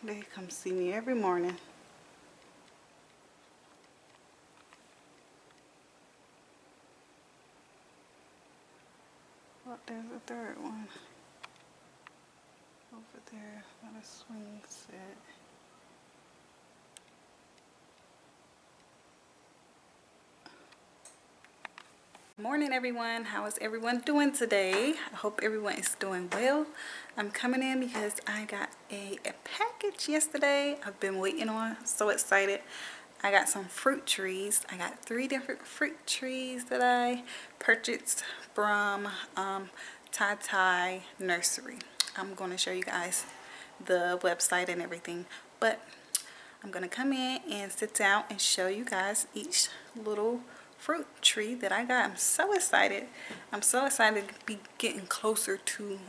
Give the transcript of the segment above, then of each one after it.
They come see me every morning. Oh, there's a third one. Over there on a swing set. Morning everyone, how is everyone doing today? I hope everyone is doing well. I'm coming in because I got a package yesterday I've been waiting on. So excited. I got some fruit trees. I got 3 different fruit trees that I purchased from TyTy Nursery. I'm going to show you guys the website and everything, but I'm going to come in and sit down and show you guys each little fruit tree that I got. I'm so excited. I'm so excited to be getting closer to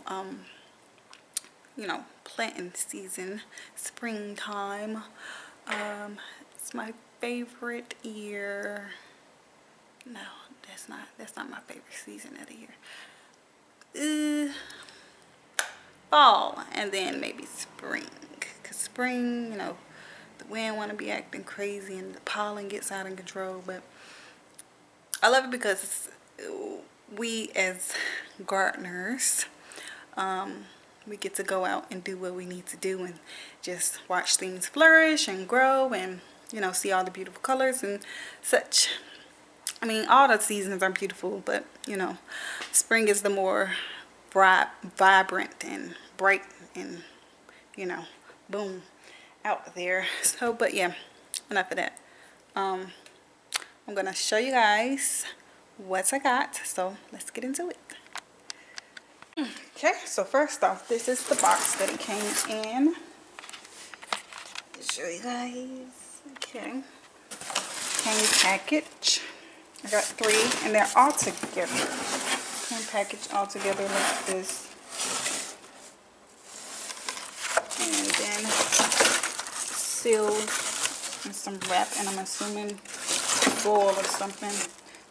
you know, planting season, springtime. It's my favorite year. No, that's not my favorite season of the year. Fall, and then maybe spring, because spring, you know, the wind want to be acting crazy and the pollen gets out of control. But I love it because we as gardeners, we get to go out and do what we need to do and just watch things flourish and grow and, you know, see all the beautiful colors and such. I mean, all the seasons are beautiful, but, you know, spring is the more vibrant and bright and, you know, boom, out there. So, but yeah, enough of that. I'm gonna show you guys what I got, so let's get into it. Okay, so first off, this is the box that it came in. Let's show you guys. Okay, came package. I got 3 and they're all together. Came packaged all together like this. And then sealed in some wrap, and I'm assuming foil or something.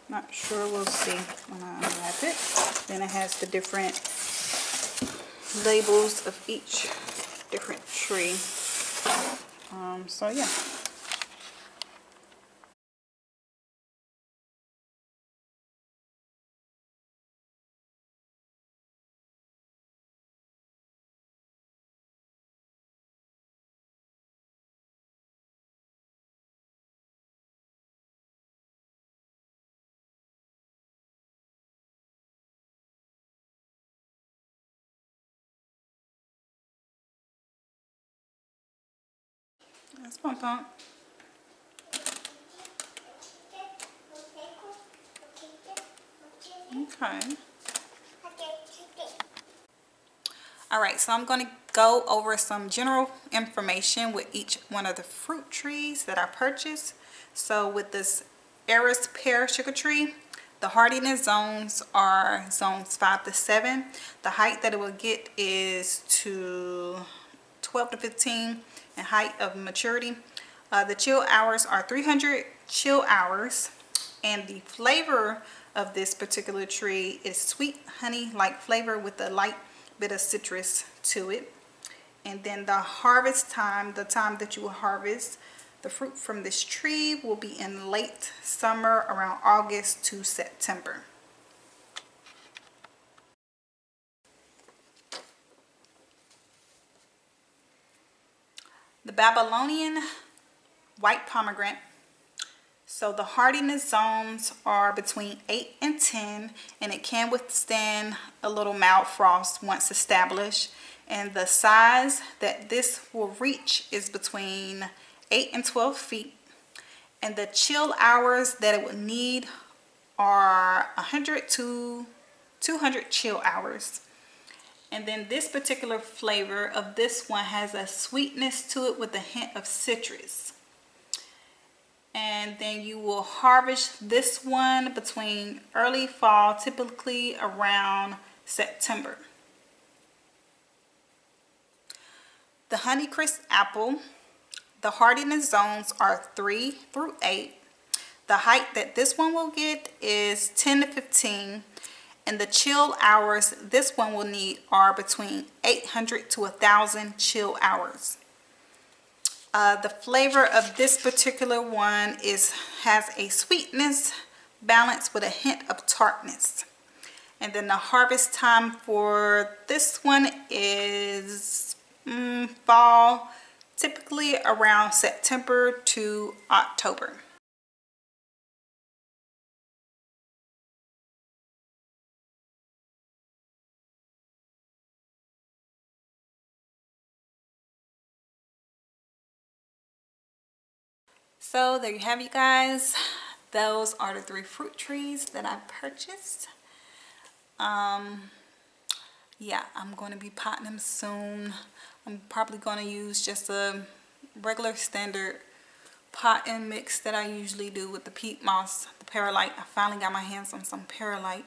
Not sure, we'll see when I unwrap it. Then it has the different labels of each different tree. So yeah. That's pump pump. Okay. Alright, so I'm going to go over some general information with each one of the fruit trees that I purchased. So with this Eris pear sugar tree, the hardiness zones are zones 5 to 7. The height that it will get is to 12 to 15 in height of maturity. The chill hours are 300 chill hours, and the flavor of this particular tree is sweet honey-like flavor with a light bit of citrus to it. And then the harvest time, the time that you will harvest the fruit from this tree, will be in late summer, around August to September. The Babylonian white pomegranate. So the hardiness zones are between 8 and 10, and it can withstand a little mild frost once established. And the size that this will reach is between 8 and 12 feet. And the chill hours that it would need are 100 to 200 chill hours. And then this particular flavor of this one has a sweetness to it with a hint of citrus. And then you will harvest this one between early fall, typically around September. The Honeycrisp apple, the hardiness zones are 3 through 8. The height that this one will get is 10 to 15. And the chill hours this one will need are between 800 to 1,000 chill hours. The flavor of this particular one has a sweetness balanced with a hint of tartness. And then the harvest time for this one is fall, typically around September to October. So there you have you guys. Those are the 3 fruit trees that I purchased. Yeah, I'm going to be potting them soon. I'm probably going to use just a regular standard potting mix that I usually do with the peat moss, the perlite. I finally got my hands on some perlite.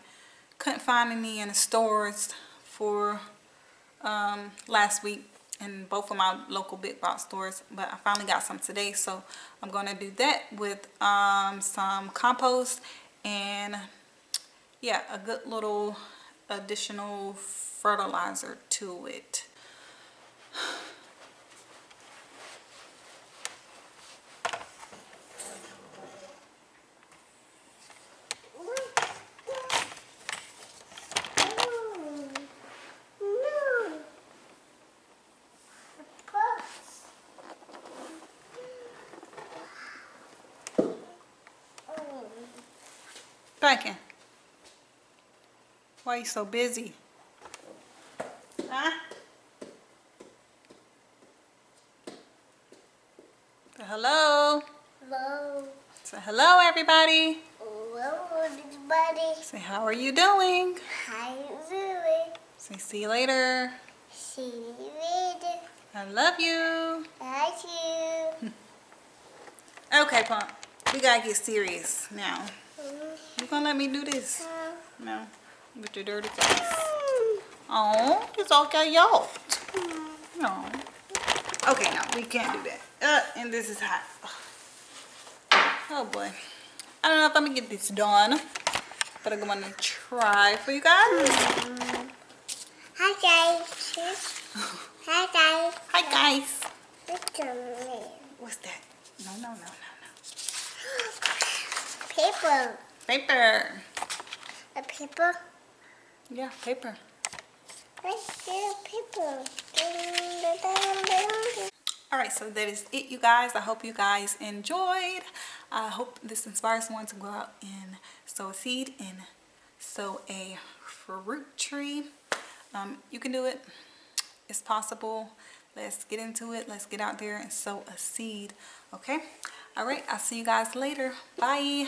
Couldn't find any in the stores for last week in both of my local big box stores, but I finally got some today, so I'm going to do that with some compost and yeah, a good little additional fertilizer to it. Packing. Why are you so busy? Huh? Say hello. Hello. Say hello, everybody. Hello, everybody. Say, how are you doing? How you doing? Say, see you later. See you later. I love you. Love you. Okay, Pump. We gotta get serious now. You gonna let me do this? No. With your dirty face. Oh, it's okay, y'all. No. Okay, no, we can't do that. And this is hot. Oh boy. I don't know if I'm gonna get this done, but I'm gonna try for you guys. Hi, guys. Hi, guys. Hi guys. What's your name? What's that? No. Paper. Paper. A paper? Yeah, paper. Let's get a paper. Alright, so that is it, you guys. I hope you guys enjoyed. I hope this inspires someone to go out and sow a seed and sow a fruit tree. You can do it. It's possible. Let's get into it. Let's get out there and sow a seed. Okay? Alright, I'll see you guys later. Bye.